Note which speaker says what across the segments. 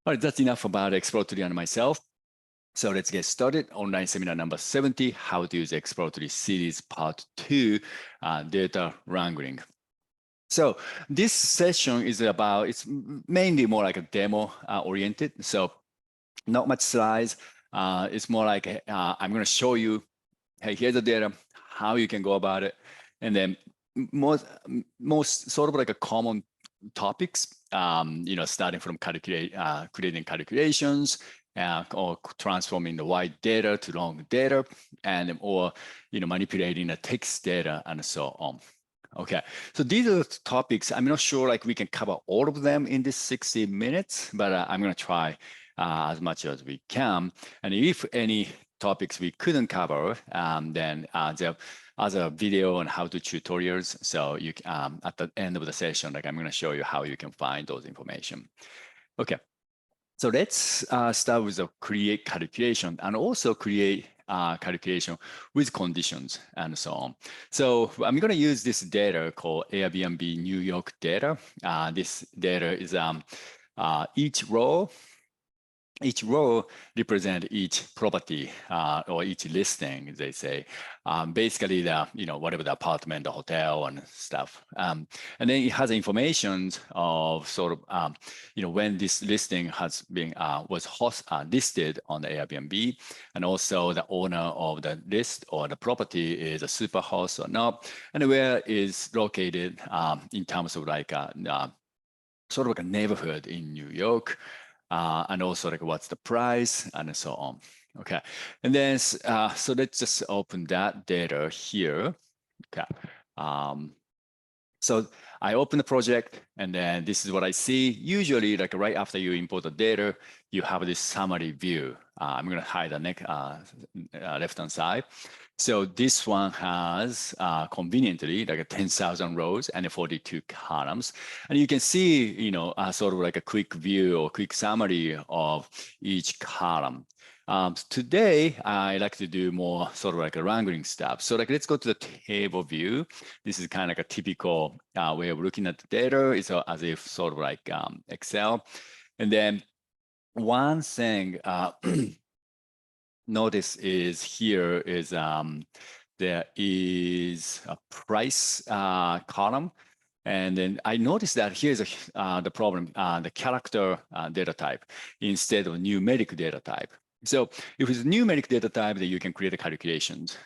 Speaker 1: All right, that's enough about exploratory and myself. So let's get started. Online seminar number 70, how to use exploratory series part 2, data wrangling. So this session is about, it's mainly more like a demo oriented. So not much slides. It's more like I'm going to show you, hey, here's the data, how you can go about it. And then most sort of like a common topics, starting from creating calculations, or transforming the white data to long data, and or manipulating the text data and so on. Okay, so these are the topics. I'm not sure like we can cover all of them in this 60 minutes, but I'm going to try as much as we can. And if any topics we couldn't cover, then there other video and how to tutorials. So you at the end of the session, like I'm going to show you how you can find those information. Okay, so let's start with the create calculation and also create calculation with conditions and so on. So I'm going to use this data called Airbnb New York data. This data is each row represent each property or each listing, they say. Basically, whatever the apartment, the hotel, and stuff. And then it has information of sort of, when this listing has been was listed on the Airbnb, and also the owner of the list or the property is a super host or not, and where is located in terms of like sort of like a neighborhood in New York. And also like what's the price and so on. Okay, and then so let's just open that data here. Okay, so I open the project and then this is what I see. Usually like right after you import the data, you have this summary view. I'm going to hide the left-hand side. So this one has conveniently like 10,000 rows and 42 columns. And you can see, sort of like a quick view or quick summary of each column. Today, I like to do more sort of like a wrangling stuff. So like, let's go to the table view. This is kind of like a typical way of looking at the data. It's as if sort of like Excel. And then one thing notice is here is there is a price column. And then I noticed that here's the problem, the character data type instead of numeric data type. So if it's numeric data type, then you can create a calculations.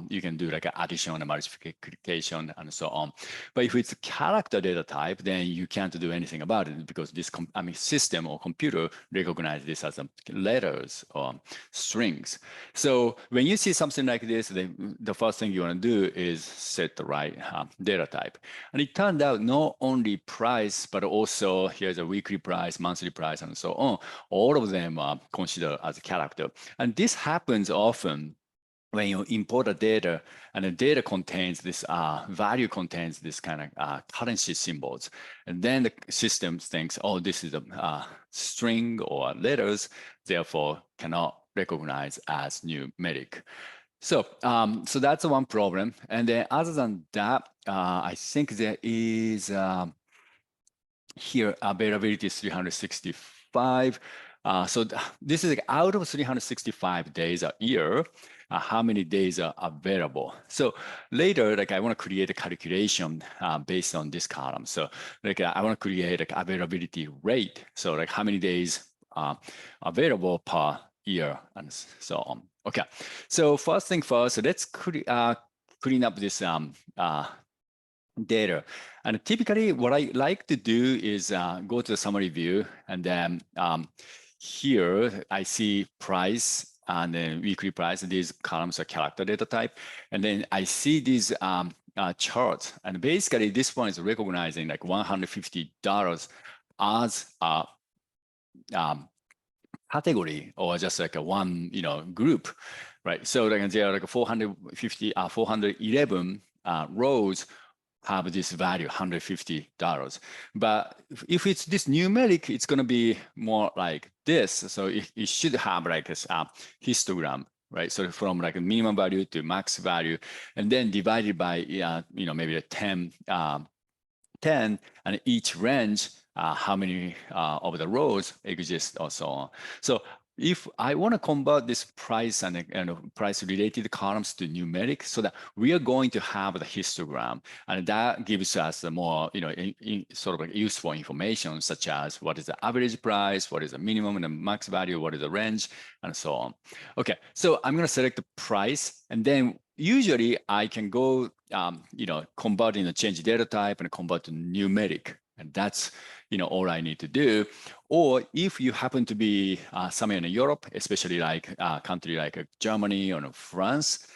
Speaker 1: You can do like an addition and multiplication and so on. But if it's a character data type, then you can't do anything about it because this system or computer recognize this as letters or strings. So when you see something like this, the first thing you want to do is set the right data type. And it turned out not only price, but also here's a weekly price, monthly price, and so on. All of them are considered as a character. And this happens often when you import the data and the data contains this value contains this kind of currency symbols. And then the system thinks, oh, this is a string or letters, therefore cannot recognize as numeric. So, so that's one problem. And then other than that, I think there is here availability is 365. So this is like out of 365 days a year, how many days are available. So later, like I want to create a calculation based on this column. So like I want to create like availability rate. So like how many days available per year and so on. Okay, so first thing first, let's clean up this data. And typically what I like to do is go to the summary view and then here I see price and then weekly price. And these columns are character data type. And then I see these charts. And basically this one is recognizing like $150 as a category or just like a one group, right? So like there are like 411 rows have this value, $150. But if it's this numeric, it's going to be more like this. So it should have like a histogram, right? So from like a minimum value to max value, and then divided by maybe a 10, and each range how many of the rows exist, or so on. So if I want to convert this price and price related columns to numeric, so that we are going to have the histogram, and that gives us a more, sort of useful information, such as what is the average price, what is the minimum and the max value, what is the range, and so on. Okay, so I'm going to select the price, and then usually I can go, convert in a change data type and convert to numeric, and that's all I need to do. Or if you happen to be somewhere in Europe, especially like a country like Germany or France,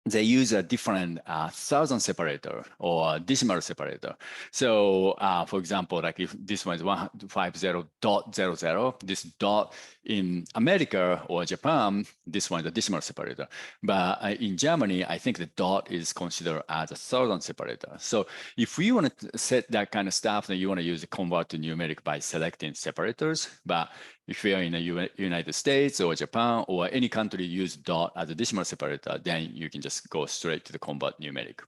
Speaker 1: they use a different thousand separator or decimal separator. So for example, like if this one is 150.00, this dot in America or Japan, this one is a decimal separator. But in Germany, I think the dot is considered as a thousand separator. So if we want to set that kind of stuff, then you want to use a convert to numeric by selecting separators. But if we are in the United States or Japan or any country use dot as a decimal separator, then you can just go straight to the convert numeric.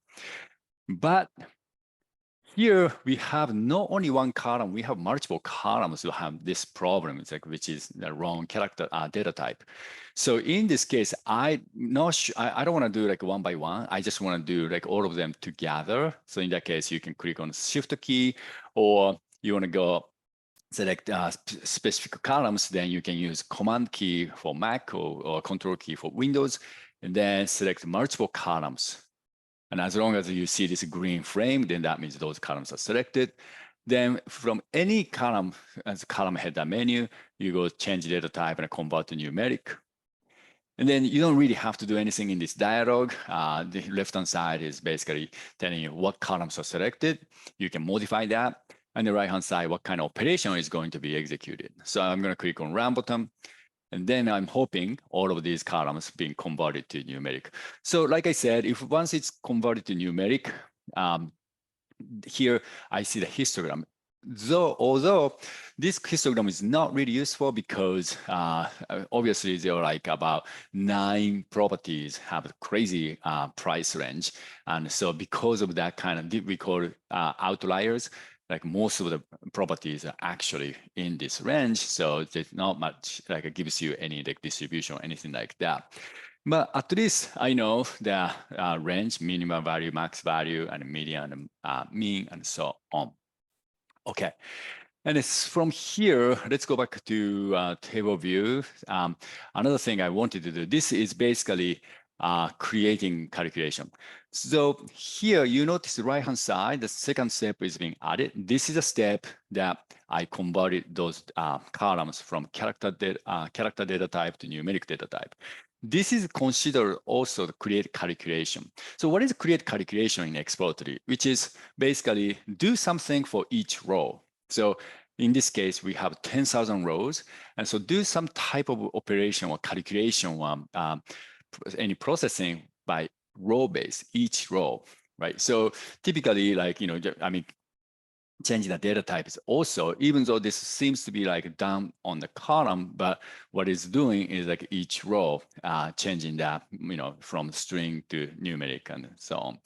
Speaker 1: But here we have not only one column, we have multiple columns to have this problem, which is the wrong character data type. So in this case, I don't want to do like one by one. I just want to do like all of them together. So in that case, you can click on the Shift key, or you want to go select specific columns, then you can use Command key for Mac or Control key for Windows, and then select multiple columns. And as long as you see this green frame, then that means those columns are selected. Then from any column, as column header menu, you go change data type and convert to numeric. And then you don't really have to do anything in this dialog. The left-hand side is basically telling you what columns are selected. You can modify that. And the right-hand side, what kind of operation is going to be executed. So I'm going to click on Run button. And then I'm hoping all of these columns being converted to numeric. So like I said, if once it's converted to numeric, here I see the histogram. Although this histogram is not really useful because obviously there are like about 9 properties have a crazy price range. And so because of that kind of, we call outliers, like most of the properties are actually in this range. So there's not much like it gives you any like distribution or anything like that. But at least I know the range, minimum value, max value, and median, mean, and so on. Okay. And it's from here, let's go back to table view. Another thing I wanted to do, this is basically creating calculation. So here you notice the right-hand side, the second step is being added. This is a step that I converted those columns from character data type to numeric data type. This is considered also the create calculation. So what is create calculation in exploratory, which is basically do something for each row. So in this case, we have 10,000 rows. And so do some type of operation or calculation, any processing by row base, each row, right? So typically, like, changing the data type is also, even though this seems to be like down on the column, but what it's doing is like each row, changing that, from string to numeric and so on.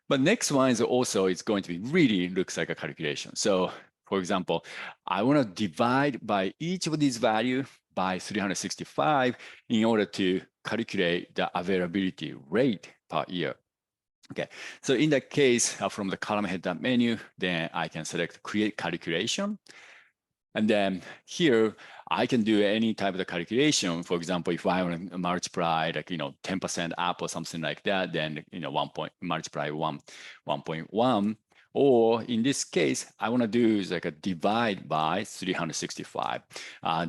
Speaker 1: But next one is also, it's going to be really looks like a calculation. So for example, I want to divide by each of these values by 365 in order to calculate the availability rate per year. Okay, so in that case, from the column header menu, then I can select create calculation. And then here, I can do any type of the calculation. For example, if I want to multiply like, 10% up or something like that, then, multiply 1.1. Or in this case, I want to do is like a divide by 365.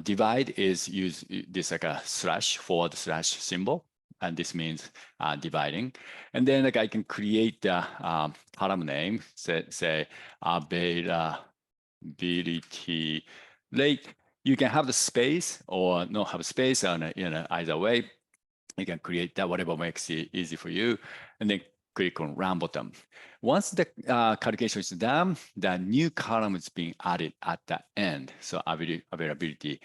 Speaker 1: Divide is use this like a // symbol. And this means dividing. And then like I can create the column name, say availability rate. You can have the space or not have space on either way. You can create that, whatever makes it easy for you. And then click on Run button. Once the calculation is done, the new column is being added at the end. So availability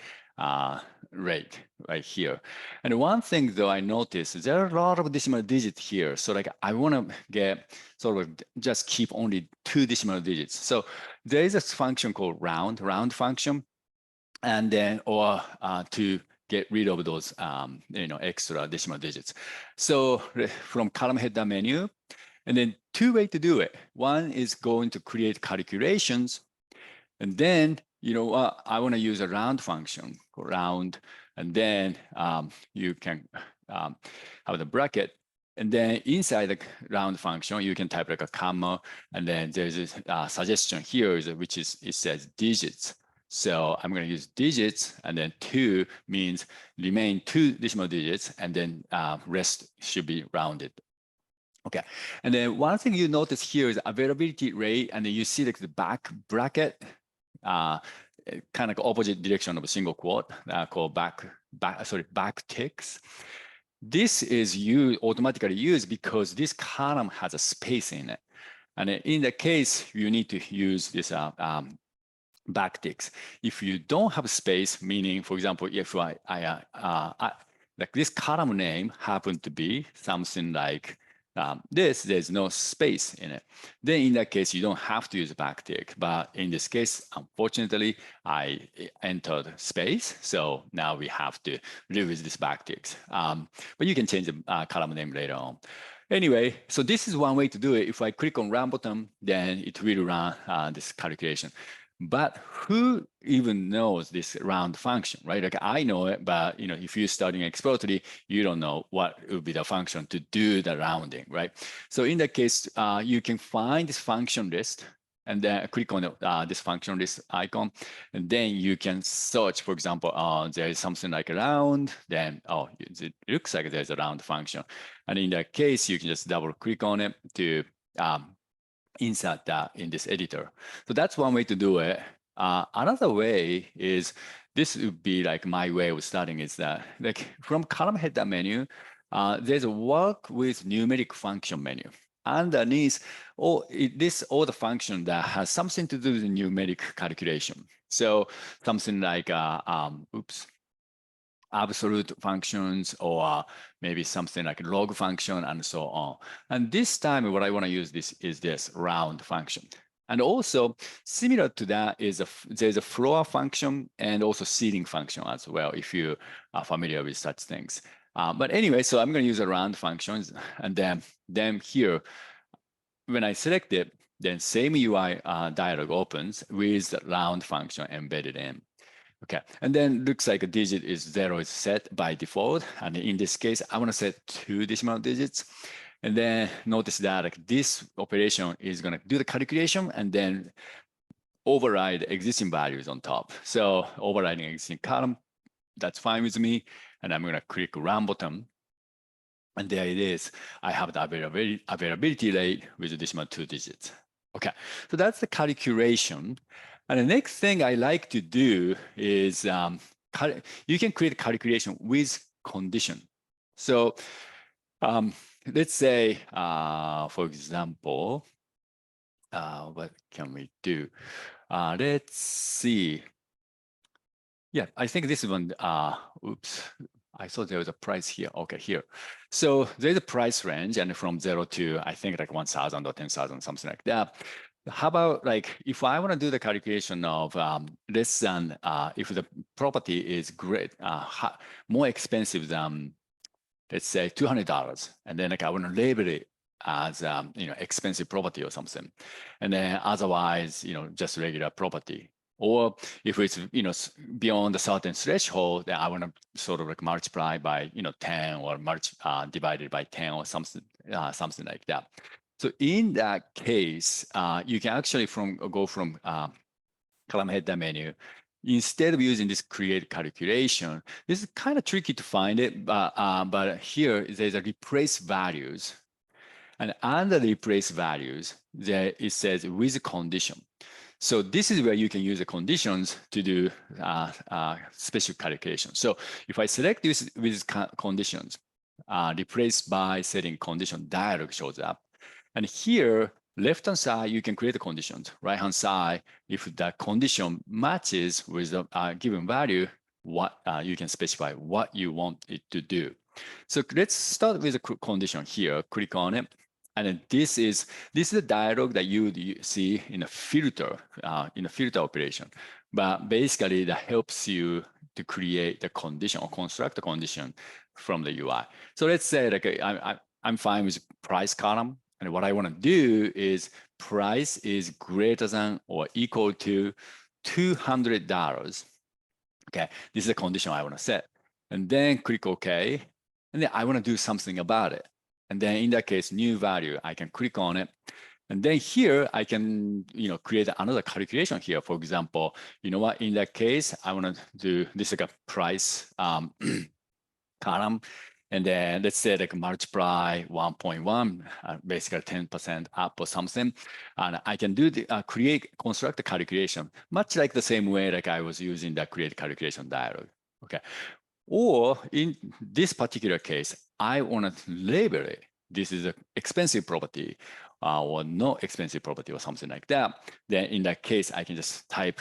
Speaker 1: rate right here. And one thing though I noticed, there are a lot of decimal digits here. So like I want to get sort of just keep only 2 decimal digits. So there is a function called round function, and then or to get rid of those extra decimal digits. So from column header menu, and then 2 ways to do it. One is going to create calculations, and then I want to use a round function, round, and then you can have the bracket, and then inside the round function you can type like a comma, and then there's a suggestion here which is it says digits. So I'm going to use digits, and then 2 means remain 2 decimal digits, and then rest should be rounded. Okay, and then one thing you notice here is availability rate, and then you see like the back bracket, kind of like opposite direction of a single quote called back ticks. This is automatically used because this column has a space in it, and in that case you need to use this backticks. If you don't have space, meaning, for example, if like this column name happened to be something like there's no space in it, then in that case, you don't have to use a backtick. But in this case, unfortunately, I entered space. So now we have to live with this backticks. But you can change the column name later on. Anyway, so this is one way to do it. If I click on Run button, then it will run this calculation. But who even knows this round function, right? Like I know it, but if you're studying exploratory, you don't know what would be the function to do the rounding, right? So in that case, you can find this function list and then click on this function list icon, and then you can search, for example, there is something like a round, then it looks like there's a round function. And in that case, you can just double click on it to insert that in this editor. So that's one way to do it. Another way is, this would be like my way of starting, is that like from column header menu, there's a work with numeric function menu. Underneath all the function that has something to do with numeric calculation. So something like absolute functions, or maybe something like a log function, and so on. And this time, what I want to use is this round function. And also similar to that is there's a floor function and also ceiling function as well, if you are familiar with such things. But anyway, so I'm going to use a round functions, and then here, when I select it, then same UI dialog opens with the round function embedded in. Okay, and then looks like a digit is 0 is set by default. And in this case, I want to set 2 decimal digits. And then notice that like this operation is going to do the calculation and then override existing values on top. So overriding existing column, that's fine with me. And I'm going to click Run button. And there it is. I have the availability rate with decimal 2 digits. Okay, so that's the calculation. And the next thing I like to do is you can create a calculation with condition. So let's say, for example, what can we do? Let's see. Yeah, I think this one, oops, I thought there was a price here. Okay, here. So there's a price range, and from 0 to, I think, like 1,000 or 10,000, something like that. How about like if I want to do the calculation of less than, if the property is great, more expensive than, let's say, $200, and then like I want to label it as expensive property or something, and then otherwise just regular property. Or if it's beyond a certain threshold, then I want to sort of like multiply by 10 or divided by 10 or something like that. So in that case, you can actually go from column header menu. Instead of using this create calculation, this is kind of tricky to find it, but here there's a replace values. And under the replace values, there it says with condition. So this is where you can use the conditions to do special calculations. So if I select this with conditions, replace by setting condition dialog shows up. And here, left-hand side, you can create the conditions. Right-hand side, if that condition matches with the given value, what you can specify what you want it to do. So let's start with a condition here. Click on it. And then this is the dialog that you see in a filter operation. But basically, that helps you to create the condition or construct the condition from the UI. So let's say like I'm fine with price column, and what I want to do is price is greater than or equal to $200. Okay, this is the condition I want to set, and then click OK, and then I want to do something about it. And then in that case, new value, I can click on it. And then here I can, create another calculation here. For example, you know what? In that case, I want to do this like a price column, and then let's say like multiply 1.1, basically 10% up or something. And I can do the construct the calculation, much like the same way like I was using the create calculation dialog. Okay. Or in this particular case, I want to label it. This is an expensive property or no expensive property or something like that. Then in that case, I can just type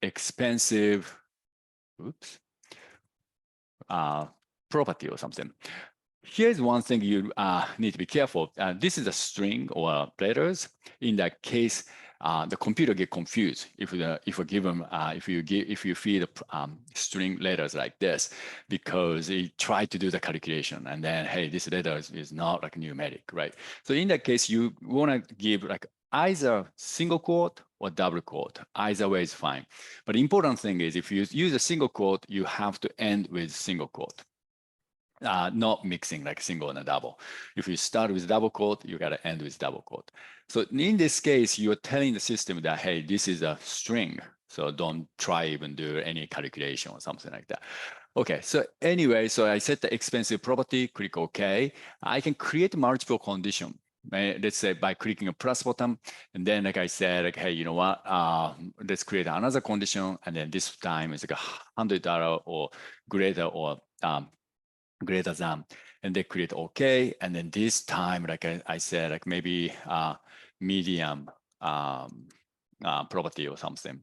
Speaker 1: expensive, property or something. Here's one thing you need to be careful. This is a string or letters. In that case, the computer get confused if you feed string letters like this, because it tried to do the calculation and then hey, this letter is not like numeric, right? So in that case, you want to give like either single quote or double quote. Either way is fine. But the important thing is if you use a single quote, you have to end with single quote. Not mixing like single and a double. If you start with double quote, you got to end with double quote. So in this case, you're telling the system that, hey, this is a string. So don't try even do any calculation or something like that. Okay, so anyway, so I set the expensive property, click OK. I can create multiple condition. Let's say by clicking a plus button, and then like I said, like, hey, you know what? Let's create another condition, and then this time it's like $100 or greater or greater than, and they create OK. And then this time, like I said, like maybe medium property or something.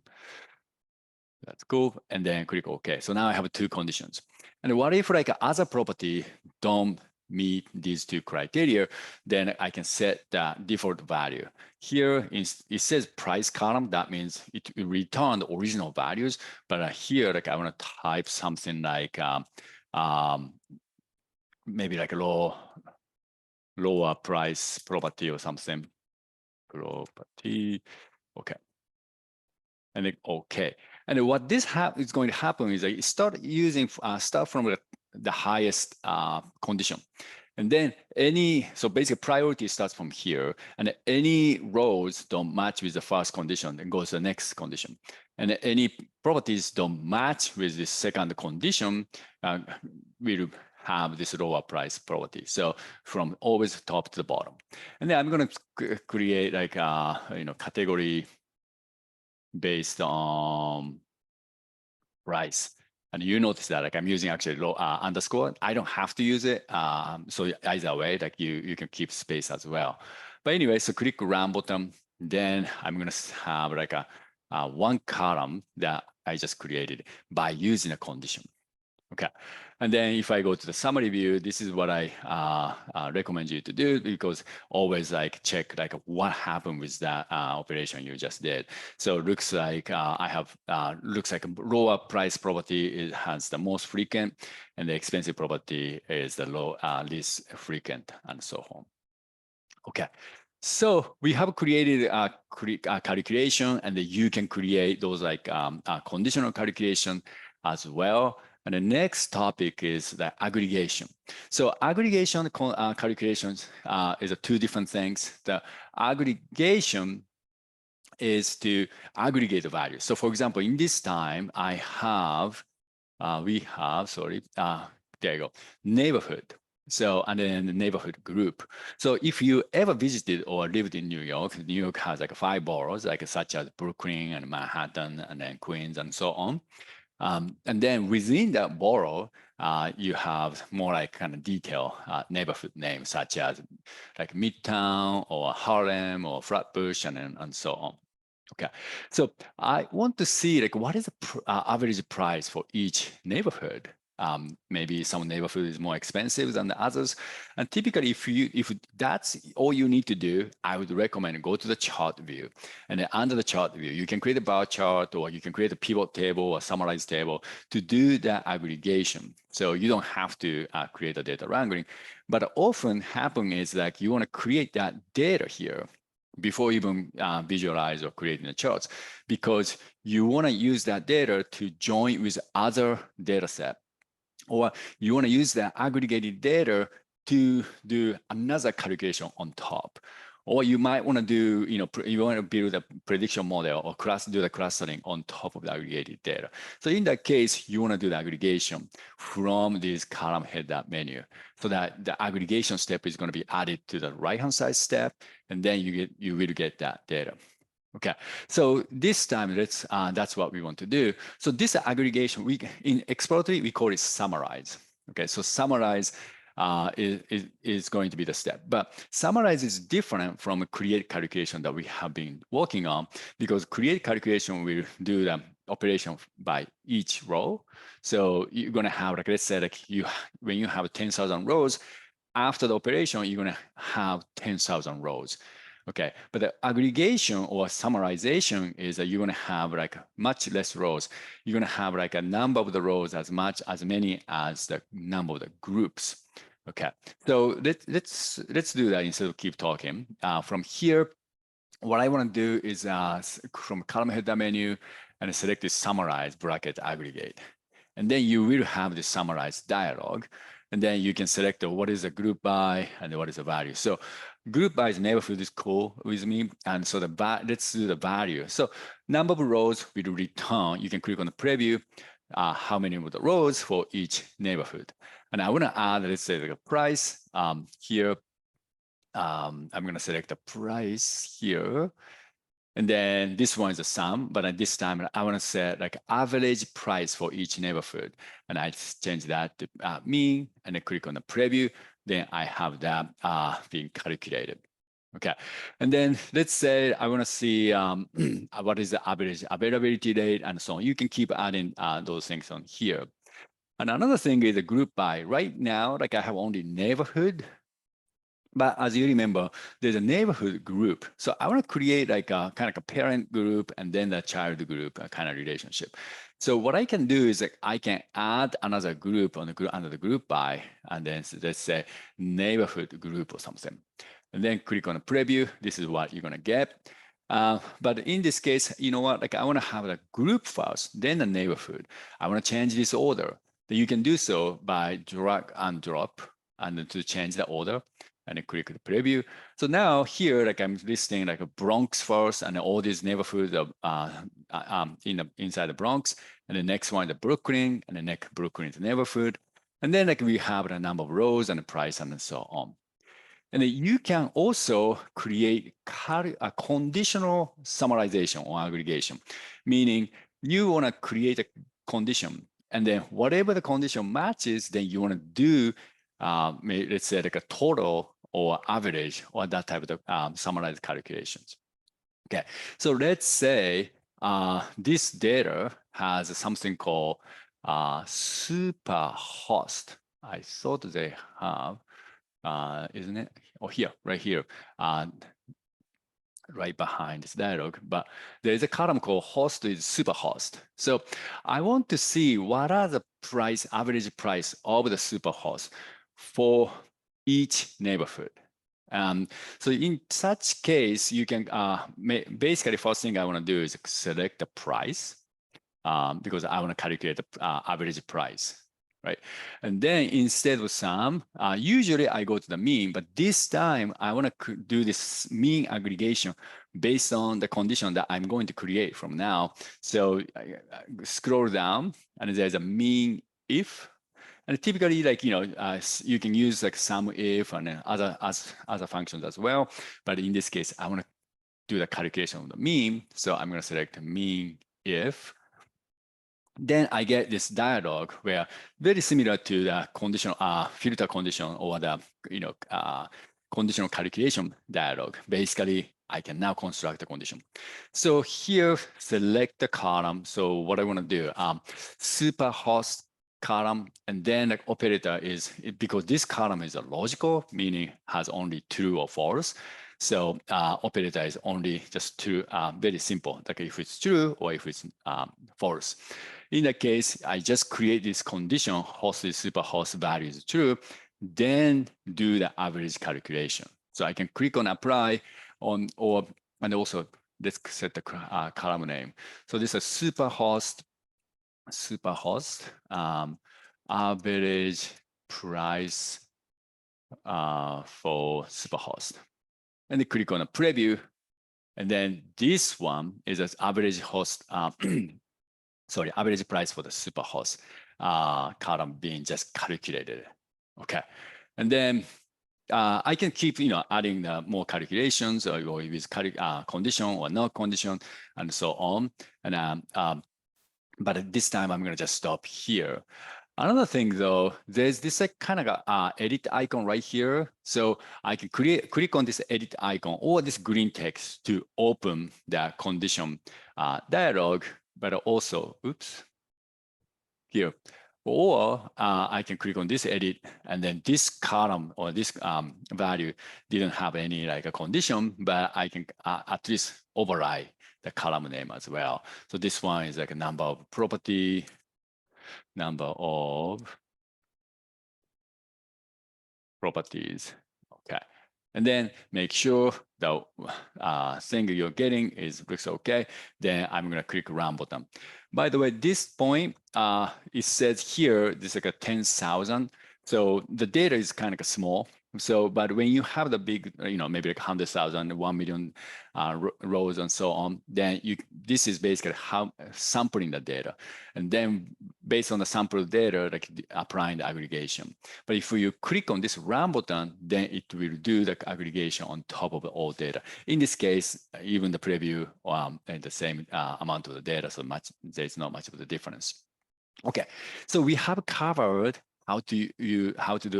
Speaker 1: That's cool. And then click OK. So now I have two conditions. And what if like other property don't meet these two criteria? Then I can set the default value. Here it says price column. That means it return the original values. But here, like I want to type something like maybe like a lower price property or something. Property, okay. And then okay. And what this is going to happen is like start from the highest condition. And then so basically priority starts from here, and any rows don't match with the first condition, then goes to the next condition. And any properties don't match with the second condition, will have this lower price property. So from always top to the bottom. And then I'm going to create like category based on price. And you notice that like I'm using actually underscore. I don't have to use it. So either way, like you can keep space as well. But anyway, so click run button. Then I'm going to have like a one column that I just created by using a condition. Okay, and then if I go to the summary view, this is what I recommend you to do, because always like check like what happened with that operation you just did. So it looks like I have looks like a lower price property, it has the most frequent, and the expensive property is the least frequent, and so on. Okay. So we have created a calculation, and then you can create those like conditional calculation as well. And the next topic is the aggregation. So aggregation calculations is two different things. The aggregation is to aggregate the values. So for example, in this time, we have, there you go, neighborhood. So, and then the neighborhood group. So if you ever visited or lived in New York has like 5 boroughs, like such as Brooklyn and Manhattan and then Queens and so on. And then within that borough, you have more like kind of detail neighborhood names such as like Midtown or Harlem or Flatbush and so on. Okay, so I want to see like what is the average price for each neighborhood. Maybe some neighborhood is more expensive than the others, and typically if that's all you need to do, I would recommend go to the chart view, and then under the chart view you can create a bar chart or you can create a pivot table or summarize table to do that aggregation. So you don't have to create a data wrangling, but often happen is like you want to create that data here before even visualize or creating the charts, because you want to use that data to join with other data set, or you want to use that aggregated data to do another calculation on top. Or you might want to do, you want to build a prediction model or do the clustering on top of the aggregated data. So in that case, you want to do the aggregation from this column header menu, so that the aggregation step is going to be added to the right-hand side step, and then you will get that data. Okay, so this time that's what we want to do. So this aggregation, in exploratory we call it summarize. Okay, so summarize is going to be the step, but summarize is different from a create calculation that we have been working on, because create calculation will do the operation by each row. So you're going to have, like, let's say, like when you have 10,000 rows, after the operation you're going to have 10,000 rows. Okay, but the aggregation or summarization is that you're going to have like much less rows. You're going to have like a number of the rows as many as the number of the groups. Okay, so let's do that instead of keep talking. From here, what I want to do is from column header menu and select the summarize bracket aggregate, and then you will have the summarize dialog. And then you can select what is the group by and what is the value. So group by neighborhood is cool with me. And so let's do the value. So number of rows will return. You can click on the preview, how many of the rows for each neighborhood. And I want to add, let's say, like a price here. I'm going to select the price here. And then this one is a sum, but at this time I want to set like average price for each neighborhood. And I change that to mean, and then click on the preview. Then I have that being calculated. Okay, and then let's say I want to see what is the average availability rate and so on. You can keep adding those things on here. And another thing is a group by. Right now, like I have only neighborhood. But as you remember, there's a neighborhood group. So I want to create like a kind of a parent group and then the child group kind of relationship. So what I can do is like I can add another group on the group under the group by, and then let's say neighborhood group or something. And then click on the preview. This is what you're going to get. But in this case, you know what? Like I want to have a group first, then the neighborhood. I want to change this order. Then you can do so by drag and drop, and then to change the order. And then click the preview. So now here, like I'm listing like a Bronx first, and all these neighborhoods inside the Bronx, and the next one the Brooklyn, and the next Brooklyn is the neighborhood, and then like we have the number of rows and the price and so on. And then you can also create a conditional summarization or aggregation, meaning you want to create a condition, and then whatever the condition matches, then you want to do let's say like a total or average or that type of summarized calculations. Okay, so let's say this data has something called super host. I thought they have, isn't it? Oh, here, right here, right behind this dialog, but there's a column called host is super host. So I want to see what are the average price of the super host for each neighborhood. So in such case, you can basically first thing I want to do is select the price because I want to calculate the average price, right? And then instead of sum, usually I go to the mean, but this time I want to do this mean aggregation based on the condition that I'm going to create from now. So I scroll down, and there's a mean if. And typically, like, you can use like sum if and other functions as well. But in this case, I want to do the calculation of the mean. So I'm going to select mean if. then I get this dialog where very similar to the conditional filter condition or the conditional calculation dialog. Basically, I can now construct the condition. So here, select the column. So what I want to do, superhost column, and then the operator is, because this column is a logical, meaning has only true or false. So operator is only just true, very simple, like if it's true or if it's false. In that case, I just create this condition, host is superhost value is true, then do the average calculation. So I can click on apply on, and also let's set the column name. So this is superhost average price for superhost. And then click on a preview. And then this one is an average host, average price for the superhost column being just calculated. Okay. And then I can keep, adding more calculations or with condition or no condition and so on. And but at this time, I'm going to just stop here. Another thing, though, there's this kind of edit icon right here. So I can click on this edit icon or this green text to open the condition dialog, but also, here. Or I can click on this edit, and then this column or this value didn't have any like a condition, but I can at least override the column name as well. So this one is like a number of properties. Okay. And then make sure the thing you're getting looks okay. Then I'm going to click run button. By the way, this point, it says here, this is like a 10,000. So the data is kind of small. So, but when you have the big, maybe like 100,000, 1 million rows and so on, then this is basically how sampling the data. And then based on the sample data, like applying the aggregation. But if you click on this run button, then it will do the aggregation on top of all data. In this case, even the preview and the same amount of the data, so there's not much of the difference. Okay, so we have covered how to do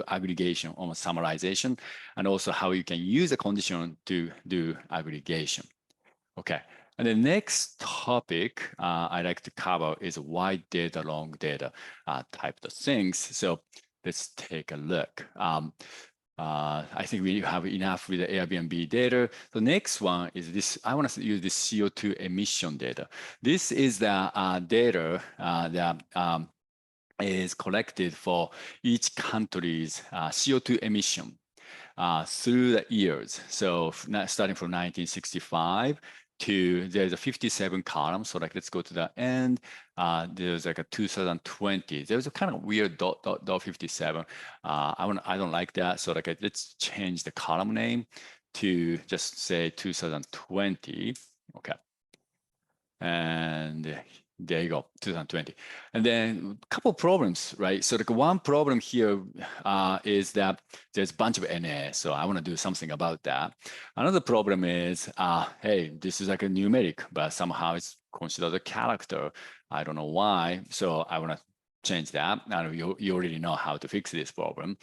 Speaker 1: aggregation on summarization, and also how you can use a condition to do aggregation. Okay, and the next topic I like to cover is wide data, long data type of things. So let's take a look. I think we have enough with the Airbnb data. The next one is this. I want to use this CO2 emission data. This is the data that is collected for each country's CO2 emission through the years. So starting from 1965 to, there's a 57 columns. So like, let's go to the end. There's like a 2020. There's a kind of weird dot 57. I don't like that. So like, let's change the column name to just say 2020. Okay. And there you go, 2020. And then a couple of problems, right? So like one problem here is that there's a bunch of NA. So I want to do something about that. Another problem is, hey, this is like a numeric, but somehow it's considered a character. I don't know why. So I want to change that. And you already know how to fix this problem.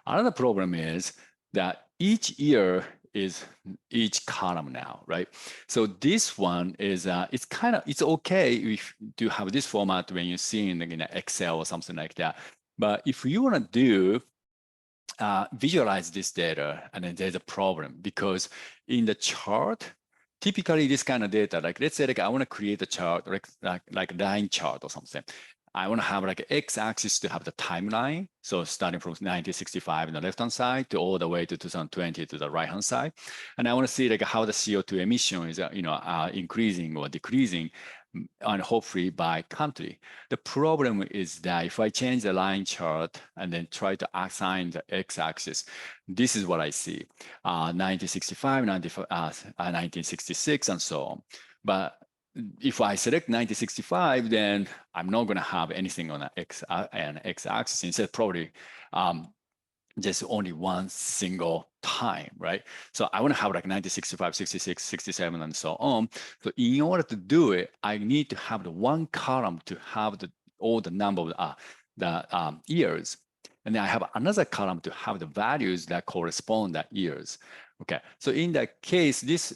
Speaker 1: Another problem is that each year is each column now, right? So this one is, it's okay if to have this format when you see in Excel or something like that. But if you want to do visualize this data, and then there's a problem, because in the chart, typically this kind of data, like let's say like I want to create a chart, like line chart or something. I want to have like x-axis to have the timeline. So starting from 1965 on the left-hand side to all the way to 2020 to the right-hand side. And I want to see like how the CO2 emission is, increasing or decreasing, and hopefully by country. The problem is that if I change the line chart and then try to assign the x-axis, this is what I see, 1965, 1966, and so on. But if I select 1965, then I'm not going to have anything on an x-axis. Instead, probably just only one single time, right? So I want to have like 1965, 66, 67, and so on. So in order to do it, I need to have the one column to have the all the number of the years. And then I have another column to have the values that correspond that years. Okay, so in that case, this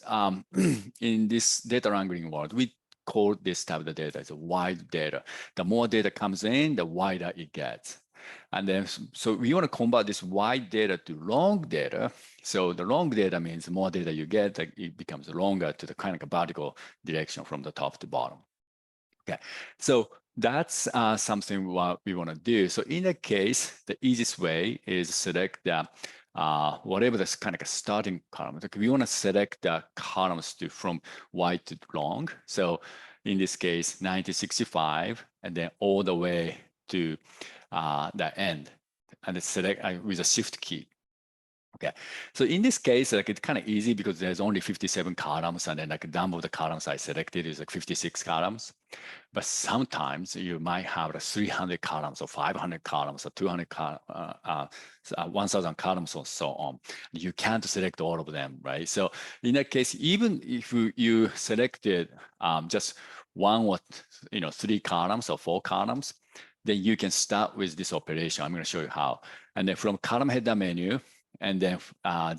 Speaker 1: in this data wrangling world, we call this type of data as a wide data. The more data comes in, the wider it gets. And then, so we want to convert this wide data to long data. So the long data means the more data you get, it becomes longer to the kind of vertical direction from the top to bottom. Okay, so that's something what we want to do. So in that case, the easiest way is select the whatever this kind of a starting column. Like we want to select the columns from wide to long. So in this case, 1965, and then all the way to the end, and select with a shift key. Okay, so in this case, like it's kind of easy because there's only 57 columns, and then like the number of the columns I selected is like 56 columns. But sometimes you might have 300 columns or 500 columns or 200 1,000 columns or so on. You can't select all of them, right? So in that case, even if you selected just one or 3 columns or 4 columns, then you can start with this operation. I'm going to show you how. And then from column header menu, and then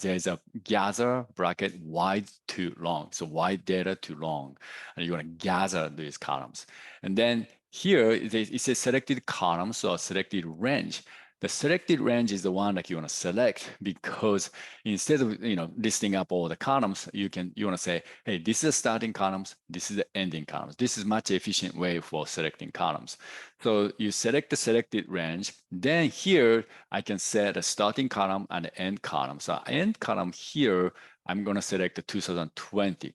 Speaker 1: there's a gather bracket wide to long. So wide data to long. And you're going to gather these columns. And then here it says selected columns or selected range. The selected range is the one that you want to select because instead of listing up all the columns, you want to say, hey, this is the starting columns, this is the ending columns. This is a much efficient way for selecting columns. So you select the selected range. Then here I can set a starting column and the end column. So end column here, I'm going to select the 2020.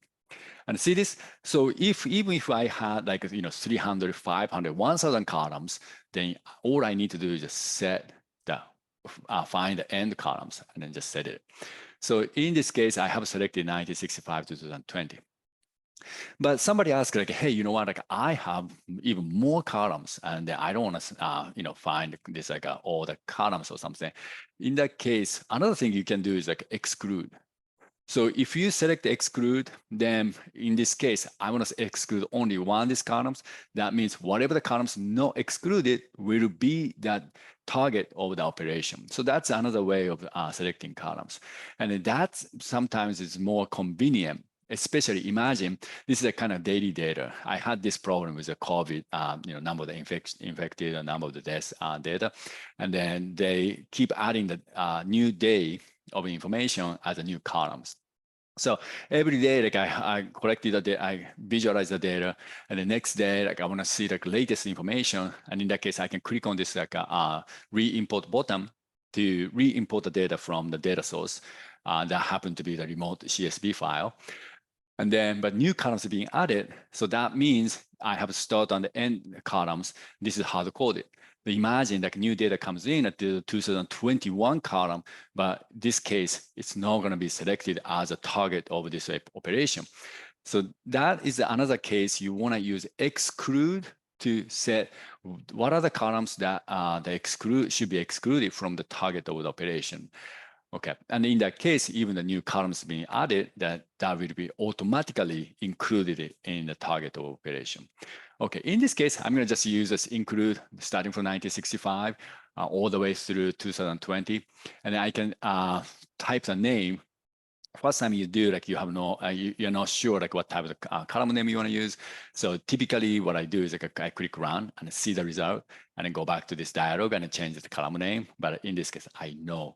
Speaker 1: And see this? So even if I had 300, 500, 1,000 columns, then all I need to do is just set find the end columns and then just set it. So in this case, I have selected 1965 to 2020. But somebody asked hey, you know what? I have even more columns, and I don't want to find this all the columns or something. In that case, another thing you can do is exclude. So if you select exclude, then in this case, I want to exclude only one of these columns. That means whatever the columns not excluded will be that target of the operation. So that's another way of selecting columns. And that sometimes is more convenient, especially imagine this is a kind of daily data. I had this problem with the COVID, number of the infected and number of the deaths data. And then they keep adding the new day of information as a new columns. So every day, I collected the data, I visualize the data, and the next day, I want to see latest information. And in that case, I can click on this re-import button to re-import the data from the data source that happened to be the remote CSV file. And then, but new columns are being added. So that means I have start on the end columns. This is hard coded. Imagine new data comes in at the 2021 column, but this case, it's not going to be selected as a target of this operation. So that is another case you want to use exclude to set what are the columns that should be excluded from the target of the operation. Okay, and in that case, even the new columns being added, that will be automatically included in the target of operation. Okay, in this case, I'm going to just use this include starting from 1965 all the way through 2020, and I can type the name. First time you do, you have no, you're not sure what type of column name you want to use. So typically what I do is I click run and see the result and then go back to this dialog and change the column name. But in this case, I know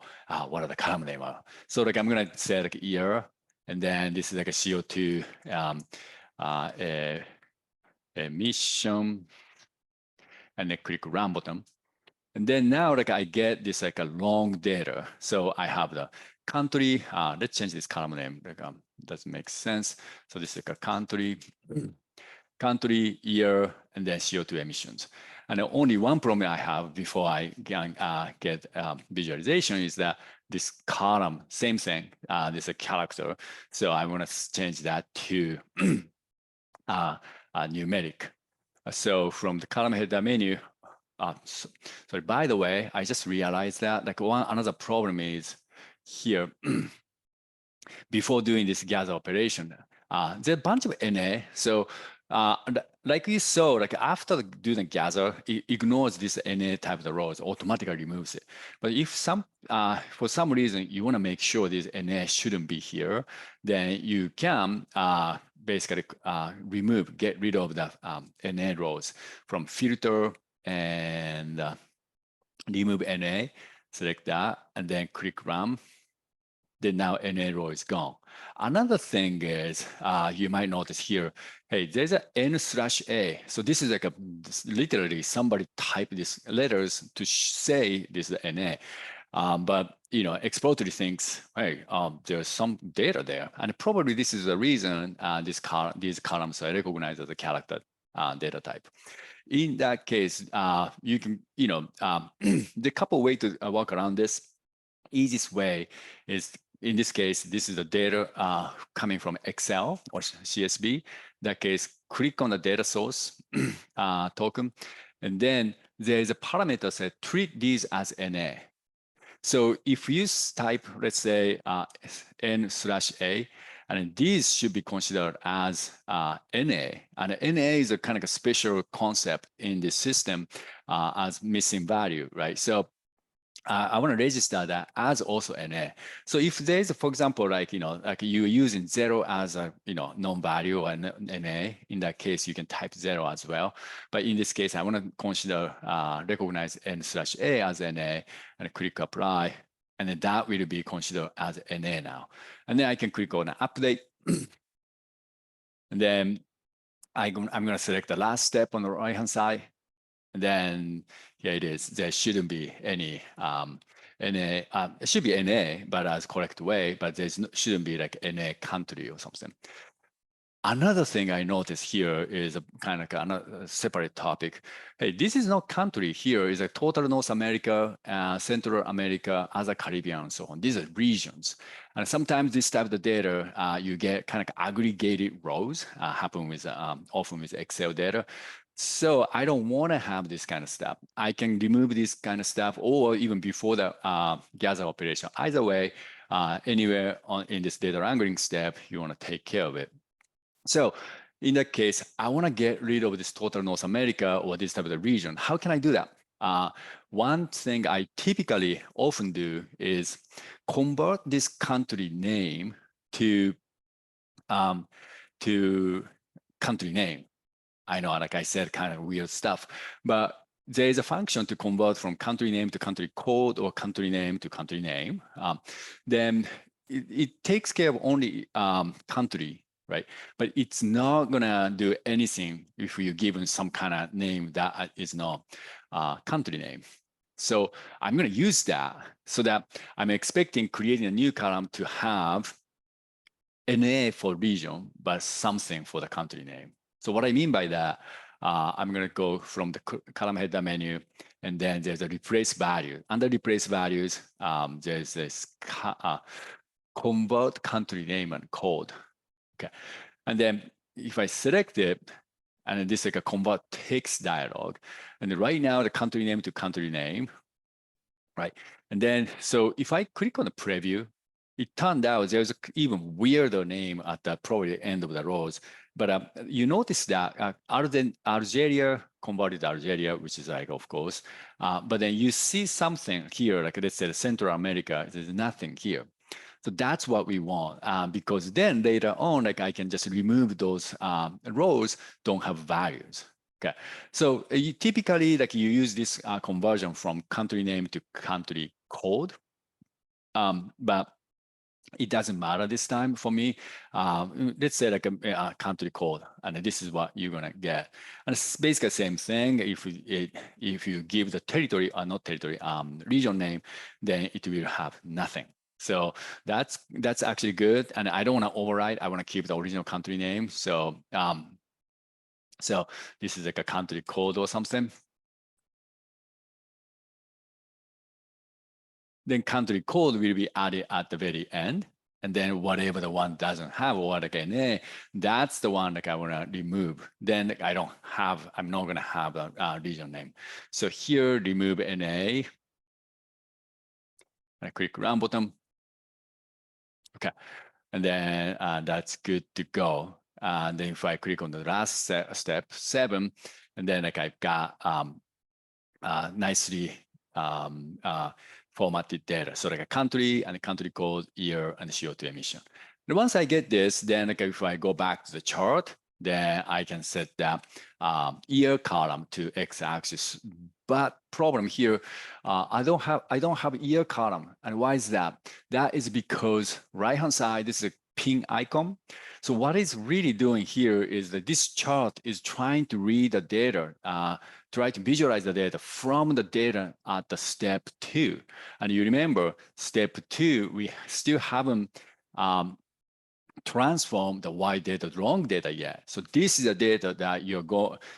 Speaker 1: what are the column name are. So I'm going to say year, and then this is a CO2 emission, and then click run button. And then now I get this a long data. So I have the country, let's change this column name. Doesn't make sense. So this is a country, year, and then CO2 emissions. And only one problem I have before I get visualization is that this column, same thing, this is a character. So I want to change that to numeric. So from the column header menu, sorry, by the way, I just realized that another problem is here, before doing this gather operation, there's a bunch of NA. So like you saw, like after doing the gather, it ignores this NA type of the rows, automatically removes it. But if for some reason you want to make sure this NA shouldn't be here, then you can basically get rid of the NA rows from filter and remove NA, select that, and then click run. Then now NA row is gone. Another thing is you might notice here, hey, there's a N/A. So this is like literally somebody typed these letters to say this is NA. But exploratory thinks, hey, there's some data there, and probably this is the reason these columns are recognized as a character data type. In that case, you can, the couple way to work around this. Easiest way is, in this case, this is the data coming from Excel or CSV. In that case, click on the data source token, and then there's a parameter that treat these as NA. So if you type, let's say, N/A, and these should be considered as NA. And NA is a kind of a special concept in the system as missing value, right? So I want to register that as also NA. So if there's, for example, like you're using 0 as a non-value or NA, in that case, you can type 0 as well. But in this case, I want to consider recognize N/A as NA and click apply. And then that will be considered as NA now. And then I can click on update. And then I'm going to select the last step on the right-hand side. And then here it is. There shouldn't be any NA. It should be NA, but as correct way. But there shouldn't be like NA country or something. Another thing I noticed here is a kind of another separate topic. Hey, this is not country. Here is a total North America, Central America, other Caribbean, and so on. These are regions. And sometimes this type of data, you get kind of aggregated rows, happen with often with Excel data. So I don't want to have this kind of stuff. I can remove this kind of stuff, or even before the gather operation. Either way, anywhere in this data wrangling step, you want to take care of it. So in that case, I want to get rid of this total North America or this type of the region. How can I do that? One thing I typically often do is convert this country name to country name. I know, like I said, kind of weird stuff, but there is a function to convert from country name to country code or country name to country name. Then it takes care of only country, right? But it's not gonna do anything if you're given some kind of name that is not country name. So I'm gonna use that so that I'm expecting creating a new column to have NA for region, but something for the country name. So what I mean by that, I'm going to go from the column header menu, and then there's a replace value. Under replace values, there's this convert country name and code. Okay, and then if I select it, and this is like a convert text dialog, and right now the country name to country name, right? And then so if I click on the preview, it turned out there's an even weirder name at the probably end of the rows. But you notice that Algeria converted Algeria, which is like, of course. But then you see something here, like let's say Central America, there's nothing here. So that's what we want, because then later on, like I can just remove those rows, don't have values. Okay, so you typically like you use this conversion from country name to country code, but it doesn't matter this time for me. Let's say like a country code, and this is what you're gonna get. And it's basically the same thing. If you give the territory or not territory region name, then it will have nothing. So that's actually good. And I don't want to override. I want to keep the original country name. So so this is like a country code or something. Then country code will be added at the very end. And then whatever the one doesn't have or like NA, that's the one like I want to remove. Then like, I'm not going to have a region name. So here, remove NA. I click run button. Okay. And then that's good to go. And then if I click on the last step 7, and then like I've got nicely formatted data. So like a country and a country code, year, and CO2 emission. And once I get this, then like if I go back to the chart, then I can set that year column to x-axis. But problem here, I don't have year column. And why is that? That is because right-hand side, this is a pin icon. So what it's really doing here is that this chart is trying to read the data, try to visualize the data from the data at the step 2. And you remember, step 2, we still haven't transformed the white data to wrong data yet. So this is the data that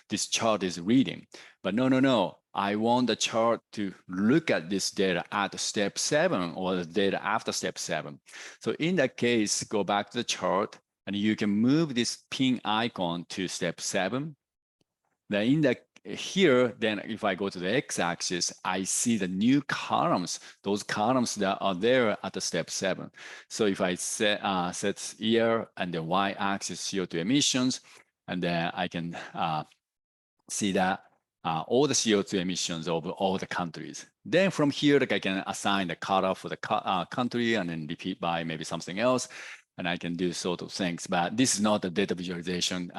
Speaker 1: this chart is reading. But no. I want the chart to look at this data at step 7 or the data after step 7. So in that case, go back to the chart and you can move this pin icon to step 7. Then here, then if I go to the x-axis, I see the new columns, those columns that are there at the step 7. So if I set year and the y-axis CO2 emissions, and then I can see that all the CO2 emissions of all the countries. Then from here, like I can assign the color for the country and then repeat by maybe something else. And I can do sort of things, but this is not a data visualization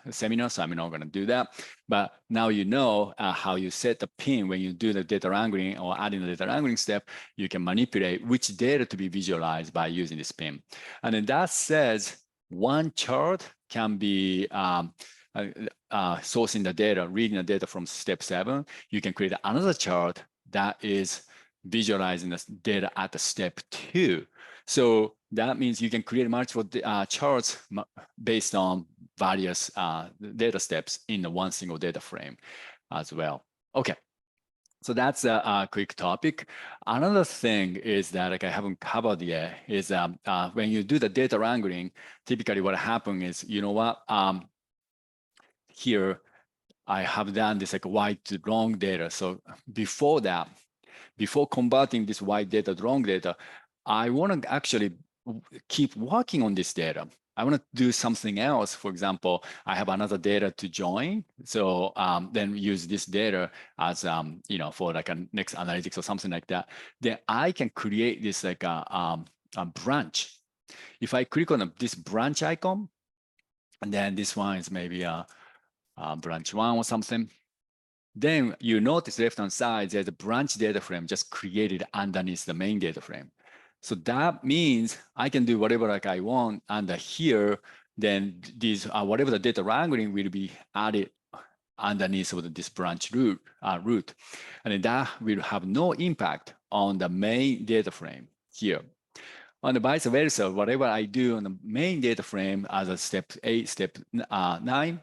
Speaker 1: seminar, so I'm not going to do that. But now you know how you set the pin when you do the data wrangling or adding the data wrangling step, you can manipulate which data to be visualized by using this pin. And then that says one chart can be sourcing the data, reading the data from step 7. You can create another chart that is visualizing the data at the step 2. So that means you can create multiple charts based on various data steps in the one single data frame as well. Okay, so that's a quick topic. Another thing is that like I haven't covered yet is when you do the data wrangling, typically what happens is, you know what, here I have done this like white to wrong data. So before that, before converting this white data to wrong data, I want to actually keep working on this data. I want to do something else. For example, I have another data to join. So then use this data as, for like a next analytics or something like that. Then I can create this like a branch. If I click on this branch icon, and then this one is maybe a branch 1 or something, then you notice left-hand side, there's a branch data frame just created underneath the main data frame. So that means I can do whatever like I want under here, then these whatever the data wrangling will be added underneath of this branch root. And then that will have no impact on the main data frame here. On the vice versa, whatever I do on the main data frame as a step 8, step 9,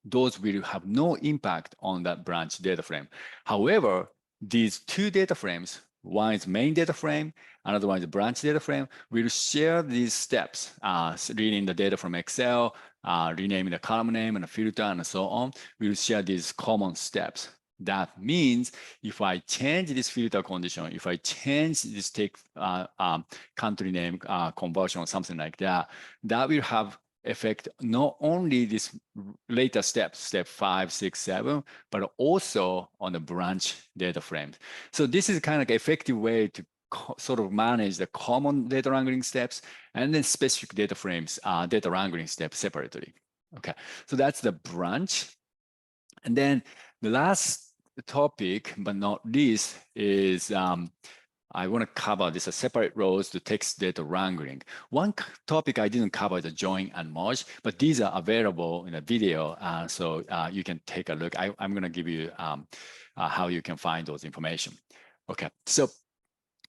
Speaker 1: those will have no impact on that branch data frame. However, these two data frames, one is main data frame, another one is branch data frame, will share these steps, reading the data from Excel, renaming the column name and a filter and so on. We'll share these common steps. That means if I change this filter condition, if I change this country name conversion or something like that, that will have affect not only this later steps, step 5, 6, 7, but also on the branch data frames. So this is kind of like an effective way to sort of manage the common data wrangling steps and then specific data frames, data wrangling steps separately. Okay, so that's the branch. And then the last topic, but not least, is I want to cover this separate rows to text data wrangling. One topic I didn't cover is the join and merge, but these are available in a video, so you can take a look. I'm going to give you how you can find those information. Okay, so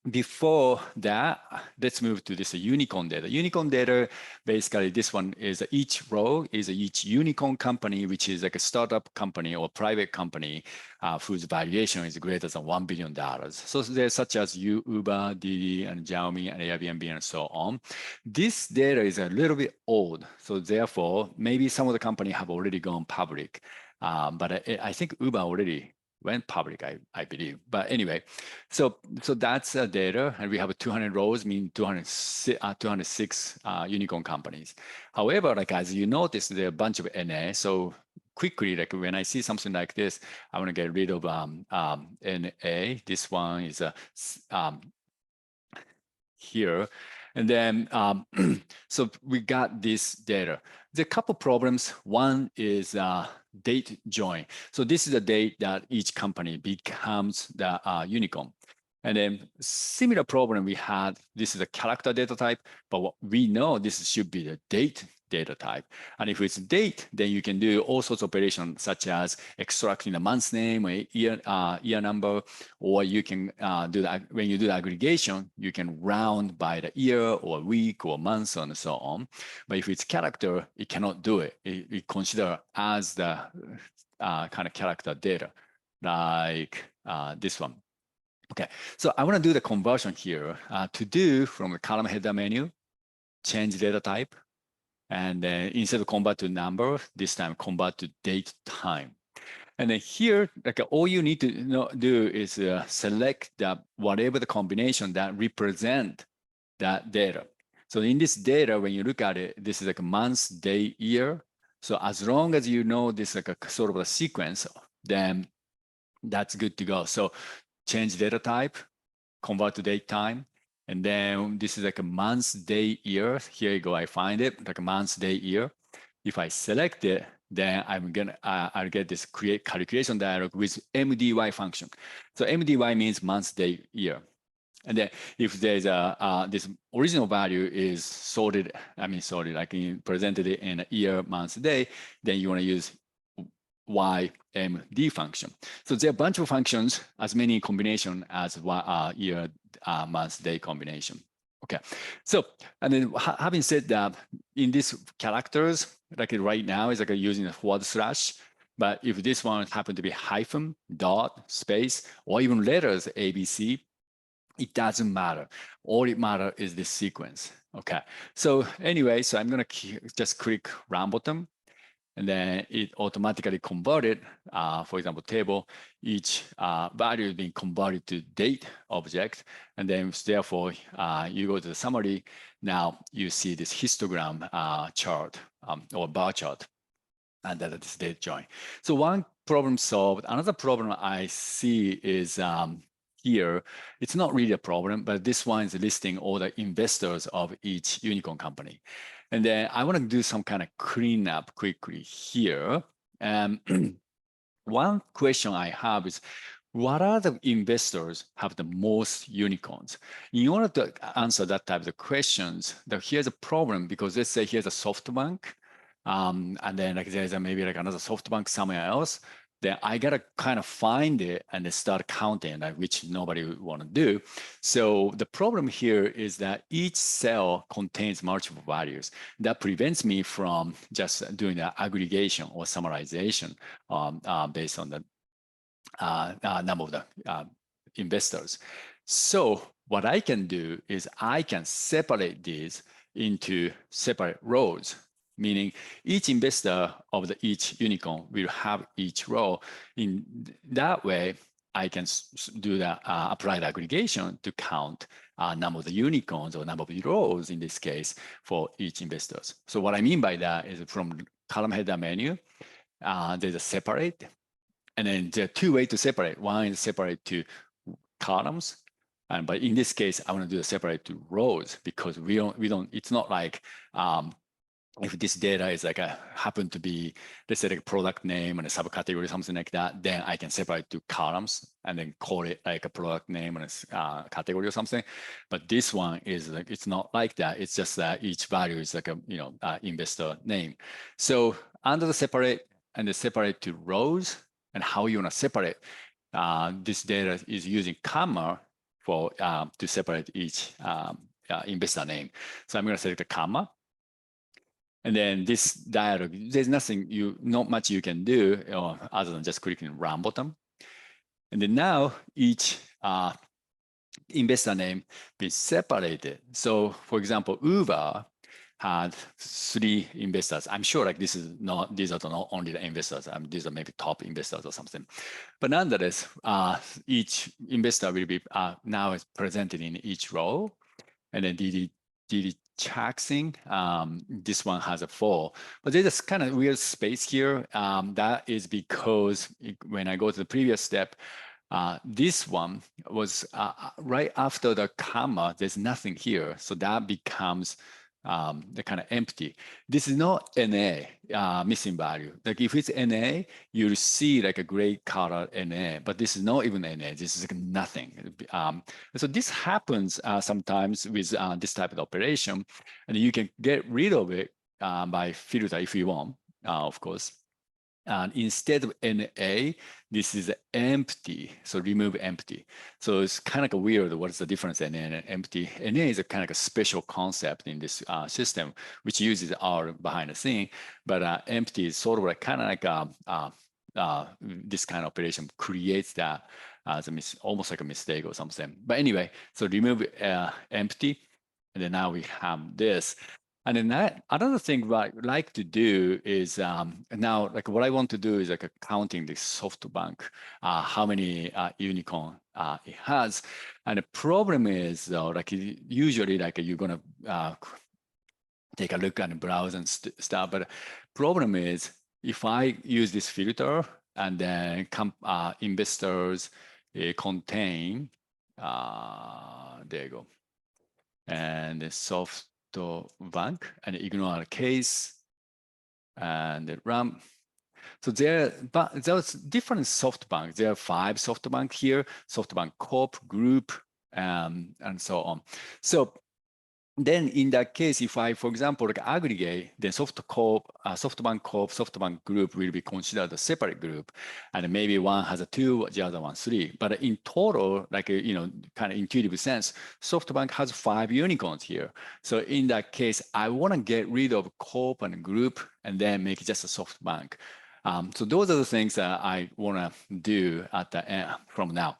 Speaker 1: before that, let's move to this unicorn data. Unicorn data, basically this one is each row is each unicorn company, which is like a startup company or private company whose valuation is greater than $1 billion. So there's such as Uber, Didi, and Xiaomi, and Airbnb, and so on. This data is a little bit old. So therefore, maybe some of the company have already gone public. But I think Uber already went public, I believe. But anyway, so that's data, and we have 200 rows, mean 206 unicorn companies. However, like as you notice, there are a bunch of NA. So quickly, like when I see something like this, I want to get rid of NA. This one is here. And then, so we got this data. There are a couple problems. One is date join. So this is the date that each company becomes the unicorn. And then similar problem we had, this is a character data type, but what we know this should be the date data type. And if it's date, then you can do all sorts of operations such as extracting the month's name or year number, or you can do that when you do the aggregation, you can round by the year or week or month and so on. But if it's character, it cannot do it. It consider as the kind of character data, like this one. Okay, so I want to do the conversion here to do from the column header menu, change data type, and then instead of convert to number, this time convert to date time. And then here, like all you need to do is select whatever the combination that represent that data. So in this data, when you look at it, this is like a month, day, year. So as long as you know this like a sort of a sequence, then that's good to go. So change data type, convert to date time, and then this is like a month, day, year. Here you go, I find it, like a month, day, year. If I select it, then I'll get this create calculation dialog with MDY function. So MDY means month, day, year. And then if there's this original value is sorted, like presented in a year, month, day, then you want to use YMD function. So there are a bunch of functions, as many combination as year, month, day combination. Okay, so and then having said that, in these characters, like right now is like using a forward slash, but if this one happen to be hyphen, dot, space, or even letters ABC, it doesn't matter. All it matters is this sequence. Okay, so anyway, so I'm gonna just click round bottom, and then it automatically converted, for example, table, each value is being converted to date object. And then therefore, you go to the summary, now you see this histogram chart or bar chart, and that is date join. So one problem solved. Another problem I see is here, it's not really a problem, but this one is listing all the investors of each unicorn company. And then I want to do some kind of cleanup quickly here. One question I have is, what are the investors have the most unicorns? In order to answer that type of questions, here's a problem, because let's say here's a SoftBank, and then like there's maybe like another SoftBank somewhere else. Then I gotta kind of find it and then start counting, which nobody would want to do. So the problem here is that each cell contains multiple values. That prevents me from just doing the aggregation or summarization based on the number of the investors. So what I can do is I can separate these into separate rows, meaning each investor of each unicorn will have each row. In that way, I can do the applied aggregation to count number of the unicorns or number of rows in this case for each investors. So what I mean by that is from column header menu, there's a separate, and then there are two ways to separate. One is separate to columns, but in this case, I want to do a separate to rows, because we don't. It's not like if this data is like happen to be, let's say like a product name and a subcategory or something like that, then I can separate to columns and then call it like a product name and a category or something. But this one is like, it's not like that. It's just that each value is like a, investor name. So under the separate and the separate to rows, and how you want to separate, this data is using comma for to separate each investor name. So I'm going to select a comma. And then this dialog, there's not much you can do other than just clicking round bottom. And then now each investor name be separated. So for example, Uber, had 3 investors. I'm sure like this is not, these are not only the investors, these are maybe top investors or something. But nonetheless, each investor will be now is presented in each row. And then DD Jackson, this one has a 4. But there's this kind of weird space here. That is because when I go to the previous step, this one was right after the comma, there's nothing here. So that becomes the kind of empty. This is not NA, missing value. Like if it's NA, you'll see like a gray color NA, but this is not even NA, this is like nothing. So this happens sometimes with this type of operation, and you can get rid of it by filter if you want, of course. And instead of NA, this is empty. So remove empty. So it's kind of weird. What's the difference in NA and empty? NA is a kind of a special concept in this system, which uses R behind the scene. But empty is sort of like kind of like this kind of operation creates that as almost like a mistake or something. But anyway, so remove empty, and then now we have this. And then another thing what I like to do is now, like what I want to do is like counting the SoftBank, how many unicorn it has. And the problem is though, like usually like you're gonna take a look and browse and stuff. But problem is if I use this filter and then investors contain, there you go, and the SoftBank, and ignore the case and run. So there's different SoftBank. There are 5 SoftBank here, SoftBank Corp, Group, and so on. So then in that case, if I, for example, like aggregate, then SoftBank Corp, SoftBank Group will be considered a separate group. And maybe one has a 2, the other one 3. But in total, like, kind of intuitive sense, SoftBank has 5 unicorns here. So in that case, I want to get rid of Corp and Group and then make just a SoftBank. So those are the things that I want to do at the end from now.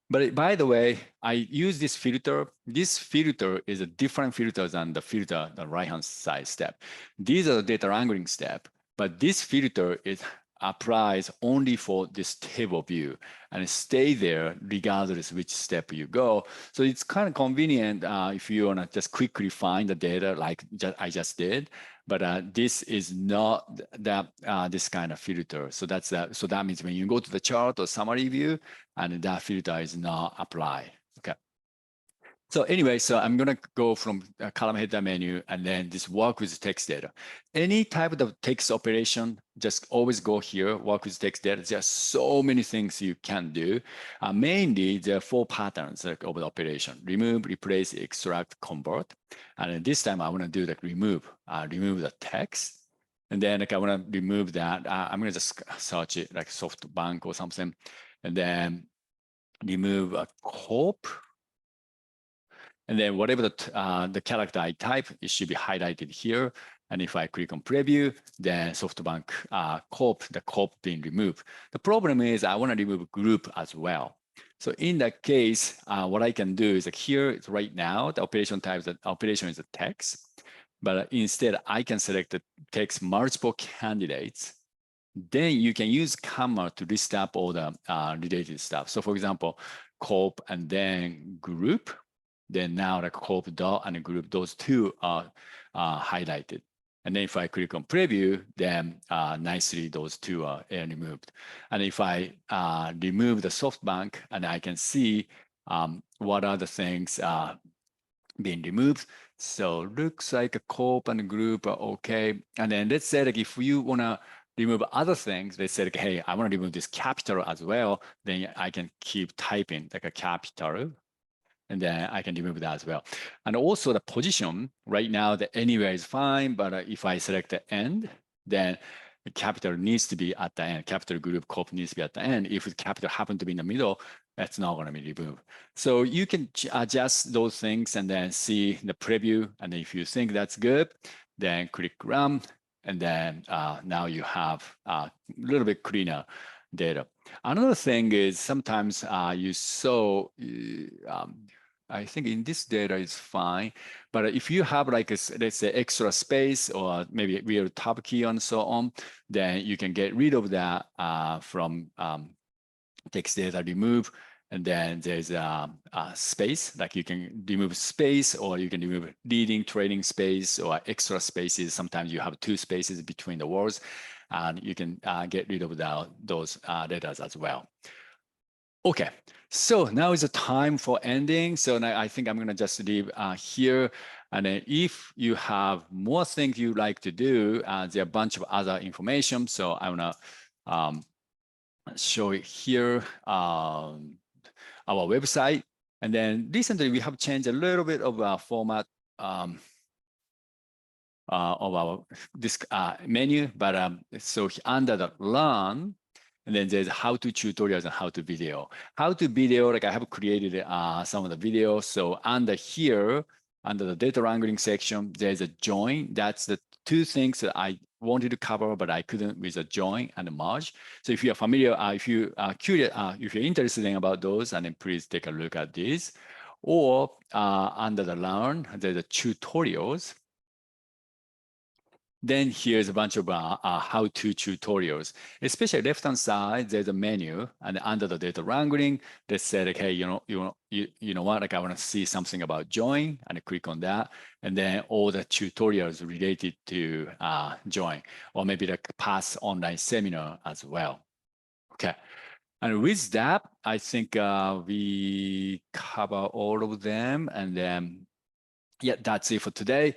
Speaker 1: But by the way, I use this filter. This filter is a different filter than the filter, the right-hand side step. These are the data wrangling step, but this filter applies only for this table view and stay there regardless which step you go. So it's kind of convenient if you want to just quickly find the data like I just did. But this is not this kind of filter. So so that means when you go to the chart or summary view, and that filter is not applied. Okay. So anyway, so I'm going to go from column header menu and then this work with text data. Any type of text operation, just always go here, work with text data. There are so many things you can do. Mainly, there are 4 patterns of the operation: remove, replace, extract, convert. And this time I want to do the remove the text. And then like, I want to remove that. I'm going to just search it like SoftBank or something. And then remove a corp. And then whatever the character I type, it should be highlighted here. And if I click on preview, then SoftBank Corp, the Corp being removed. The problem is I want to remove group as well. So in that case, what I can do is like here, right now, the operation type, the operation is a text. But instead, I can select the text multiple candidates. Then you can use comma to list up all the related stuff. So for example, Corp and then group. Then now the Corp dot and the group, those 2 are highlighted. And then if I click on preview, then nicely those 2 are removed. And if I remove the SoftBank, and I can see what are the things being removed. So looks like a Corp and a group are okay. And then let's say like if you want to remove other things, let's say like, hey, I want to remove this capital as well, then I can keep typing like a capital. And then I can remove that as well. And also the position, right now the anywhere is fine, but if I select the end, then the capital needs to be at the end. Capital group Corp needs to be at the end. If the capital happen to be in the middle, that's not going to be removed. So you can adjust those things and then see the preview. And if you think that's good, then click run. And then now you have a little bit cleaner data. Another thing is sometimes you saw I think in this data is fine. But if you have like, let's say extra space or maybe real tab key and so on, then you can get rid of that from text data remove. And then there's a space, like you can remove space or you can remove leading, trailing space or extra spaces. Sometimes you have 2 spaces between the words and you can get rid of those letters as well. Okay, so now is the time for ending. So now I think I'm gonna just leave here. And then if you have more things you'd like to do, there are a bunch of other information. So I wanna show it here, our website. And then recently we have changed a little bit of our format of our this menu, but so under the Learn, and then there's how-to tutorials and how-to video. How-to video, like I have created some of the videos. So under here, under the data wrangling section, there's a join. That's the 2 things that I wanted to cover, but I couldn't with a join and a merge. So if you're familiar, if you are curious, if you're interested in about those, and then please take a look at these. Or under the Learn, there's the tutorials. Then here's a bunch of how-to tutorials. Especially left-hand side, there's a menu, and under the data wrangling, they said, okay, you know what? Like I want to see something about join, and I click on that, and then all the tutorials related to join, or maybe like past online seminar as well. Okay. And with that, I think we cover all of them, and then yeah, that's it for today.